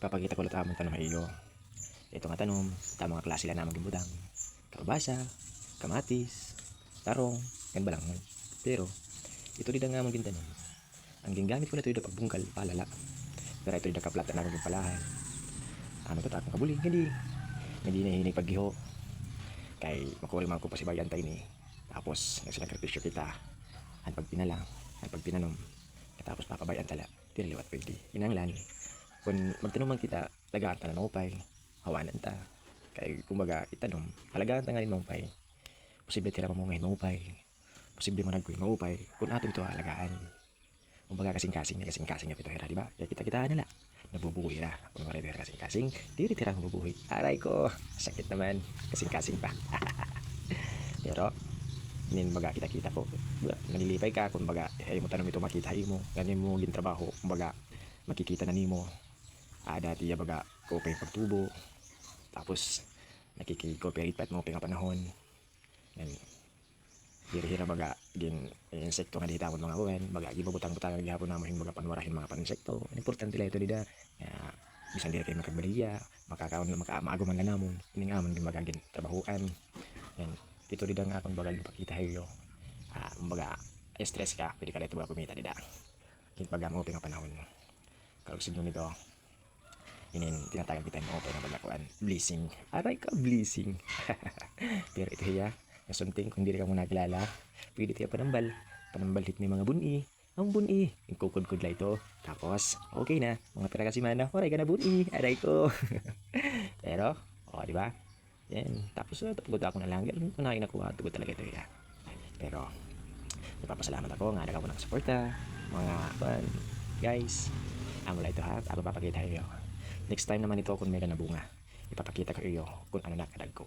ipapakita ko ulit among tanong iyo. Ito nga tanong, tama nga klase lang namang gimbudang. Kalabasa, kamatis, tarong, yan ba lang. Pero, ito din nga among gintanong. Ang gingamit ko na ito yung pagbungkal, palala. Pero ito yung nakaplata namang gimpalahan. Ano to, takong kabuling, hindi nahihinig paggiho. Kay makuha man ko pa si bayan tayo ni. Tapos, nagsakripisyo kita. Ang pagpinalang, ang pagpinanom. Tapos papabayan tala, tinaliwat pwede. Inanglan. Kung magtanong man kita, tagaan ta na maupay, hawanan ta. Kaya kumbaga, itanong, halagaan ta nga rin maupay. Posible tira mamungahin maupay. Posible mo nagkuhin maupay. Kung ato ito halagaan. Kumbaga kasing-kasing na pito hera, diba? Kaya kita-kita nila. Nabubuhay na. Kung marami kasing-kasing, di rin tira mabubuhay. Aray ko, sakit naman. Kasing-kasing pa. Pero, nin baga kita-kita po. Nalilipay ka, kung baga, ay mo tanong ito makita mo. Ganyan mo yung trabaho, kung baga, makikita na nimo. Dati ya baga kopay pagtubo, tapos nakiki-cooperate pat mo pinga panahon. Yan hira-hira baga gin insekto nga dita mo mga buwan baga gibutang-butang gyapon namo hing baga panwarahin mga paninsekto. Importante la ito dida. Bisan diri kay makagbaliya makakaon maago man lang namon ining amon gin baga gin trabahuan. Yan ito dida nga akong baga ipakita hayo. Baga stress ka pwede ka dito baga kumita dida. Gin baga mo pinga panahon. Kalau signo nito tinatagan kita ng open na paglakuan. Blessing. Aray ka, blessing. Pero ito hiya, yung sunting, kung di ka mo nakilala, pwede tayo panambal. Panambalit may mga buni. Ang buni. Yung kukod-kod la ito. Tapos, okay na. Mga pera kasi mana, aray ka na buni. Aray ko. Pero, di ba? Yan. Tapos, tapos ako na lang. Kung nakuha, tugod talaga ito hiya. Pero, nagpapasalamat ako. Nga nagawa ng suporta. Mga, guys. Amo lang ito ha. Ako papakita kayo. Next time naman ito kung meron na bunga, ipapakita ko iyo kung ano nakadag ko.